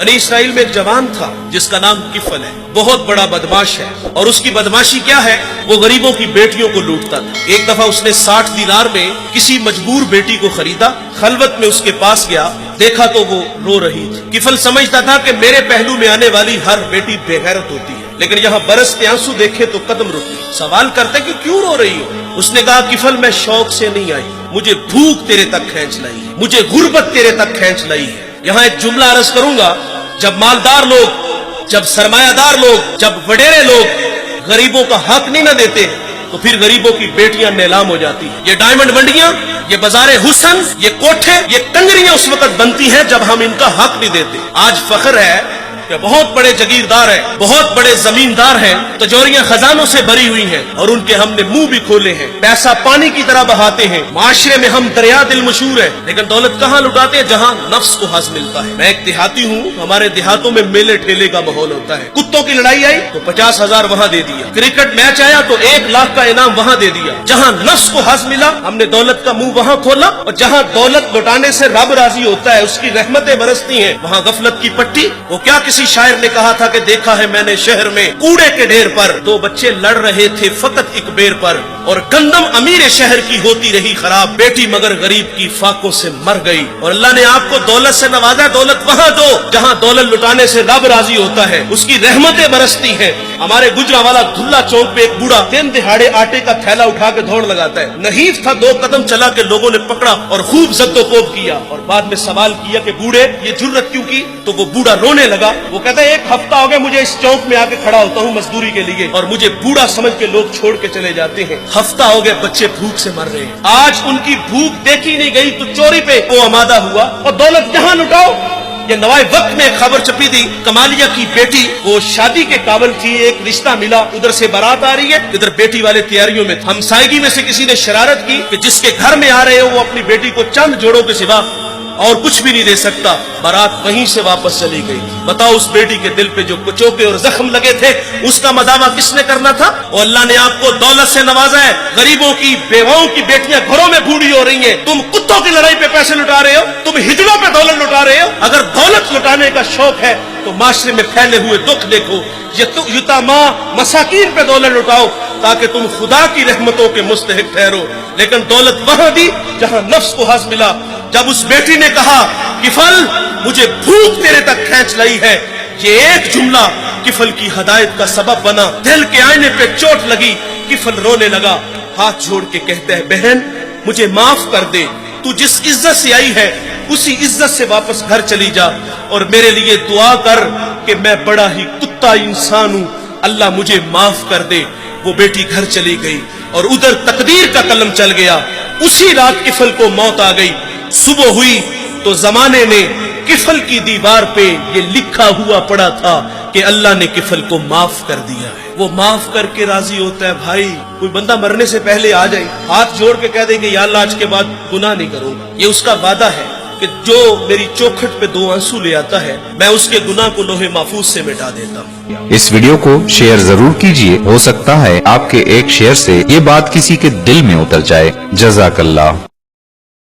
बनी इसराइल में एक जवान था जिसका नाम किफल है, बहुत बड़ा बदमाश है। और उसकी बदमाशी क्या है, वो गरीबों की बेटियों को लूटता था। एक दफा उसने 60 दिनार में किसी मजबूर बेटी को खरीदा, खलवत में उसके पास गया, देखा तो वो रो रही थी। किफल समझता था कि मेरे पहलू में आने वाली हर बेटी बेगैरत होती है, लेकिन यहाँ बरसते आंसू देखे तो कदम रुके। सवाल करते कि क्यों रो रही हो? उसने कहा किफल मैं शौक से नहीं आई, मुझे भूख तेरे तक खींच लाई है, मुझे गुर्बत तेरे तक खींच लाई है। यहाँ एक जुमला अर्ज करूंगा, जब मालदार लोग, जब सरमायादार लोग, जब वडेरे लोग गरीबों का हक नहीं न देते तो फिर गरीबों की बेटियां नीलाम हो जाती हैं। ये डायमंड मंडियां, ये बाजारे हुसन, ये कोठे, ये टंगरियां उस वक्त बनती हैं जब हम इनका हक नहीं देते। आज फख्र है कि बहुत बड़े जगीरदार हैं, बहुत बड़े जमींदार हैं, तिजोरियां खजानों से भरी हुई हैं और उनके हमने मुंह भी खोले हैं, पैसा पानी की तरह बहाते हैं। माशरे में हम दरिया दिल मशहूर है, लेकिन दौलत कहाँ लुटाते हैं? जहाँ नफ्स को हज मिलता है। मैं एक देहाती हूँ, हमारे देहातों में मेले ठेले का माहौल होता है। कुत्तों की लड़ाई आई तो 50,000 वहाँ दे दिया, क्रिकेट मैच आया तो 1 लाख का इनाम वहाँ दे दिया। जहाँ नफ्स को हज मिला हमने दौलत का मुंह वहाँ खोला, और जहाँ दौलत लुटाने से रब राजी होता है, उसकी रहमतें बरसती हैं, वहाँ गफलत की पट्टी। वो क्या किसी शायर ने कहा था कि देखा है मैंने शहर में कूड़े के ढेर पर 2 बच्चे लड़ रहे थे फकत एक बेर पर, और गंदम अमीर शहर की होती रही खराब, बेटी मगर गरीब की फाकों से मर गई। और अल्लाह ने आपको दौलत से नवाजा, दौलत वहाँ दो जहाँ दौलत लुटाने से रब राजी होता है, उसकी रहमतें बरसती हैं। हमारे गुजरावाला धुल्ला चौक पे एक बूढ़ा 3 दिहाड़े आटे का थैला उठा के दौड़ लगाता है। नहीफ था, 2 कदम चला के लोगों ने पकड़ा और खूब जद्दोकोब किया, और बाद में सवाल किया कि बूढ़े ये जुर्रत क्यों की? तो वो बूढ़ा रोने लगा। वो कहता है 1 हफ्ता हो गया मुझे इस चौक में आके खड़ा होता हूँ मजदूरी के लिए, और मुझे बूढ़ा समझ के लोग छोड़ के चले जाते हैं। हफ्ता हो गया बच्चे भूख से मर रहे हैं। आज उनकी भूख देखी नहीं गई तो चोरी पे वो आमादा हुआ, और दौलत जहाँ लुटाओ। ये नवाए वक्त में खबर छपी थी, कमालिया की बेटी वो शादी के काबिल थी, एक रिश्ता मिला, उधर से बारात आ रही है, इधर बेटी वाले तैयारियों में। हमसायगी में से किसी ने शरारत की कि जिसके घर में आ रहे हो वो अपनी बेटी को चंद जोड़ों के सिवा और कुछ भी नहीं दे सकता। बारात वहीं से वापस चली गई। बताओ उस बेटी के दिल पे जो कुचोके और जख्म लगे थे, उसका मदावा किसने करना था? और अल्लाह ने आपको दौलत से नवाजा है। गरीबों की बेवाओं की बेटियां घरों में बूढ़ी हो रही हैं, तुम कुत्तों की लड़ाई पे पैसे लुटा रहे हो, तुम हिजड़ों पे दौलत लुटा रहे हो। अगर दौलत लुटाने का शौक है तो माशरे में फैले हुए दुख देखो, यतामा मसाकीन पे दौलत लुटाओ ताकि तुम खुदा की रहमतों के मुस्तहिक ठहरो। लेकिन दौलत वहां दी जहां नफ्स को हज मिला। जब उस बेटी ने कहा किफल मुझे भूख तेरे तक खींच लाई है, ये एक जुमला किफल की हदायत का सबब बना। दिल के आईने पे चोट लगी, किफल रोने लगा, हाथ जोड़ के कहते हैं बहन मुझे माफ कर दे, तू जिस इज्जत से आई है उसी इज्जत से वापस घर चली जा, और मेरे लिए दुआ कर कि मैं बड़ा ही कुत्ता इंसान हूं, अल्लाह मुझे माफ कर दे। वो बेटी घर चली गई और उधर तकदीर का कलम चल गया। उसी रात किफल को मौत आ गई। सुबह हुई तो जमाने ने किफल की दीवार पे ये लिखा हुआ पड़ा था कि अल्लाह ने किफल को माफ कर दिया है। वो माफ करके राजी होता है। भाई कोई बंदा मरने से पहले आ जाए, हाथ जोड़ के कह दे कि या अल्लाह आज के बाद गुनाह नहीं करूंगा, ये उसका वादा है कि जो मेरी चौखट पे 2 आंसू ले आता है मैं उसके गुनाह को लोहे महफूज से मिटा देता हूँ। इस वीडियो को शेयर जरूर कीजिए, हो सकता है आपके एक शेयर से ये बात किसी के दिल में उतर जाए। जज़ाकल्लाह।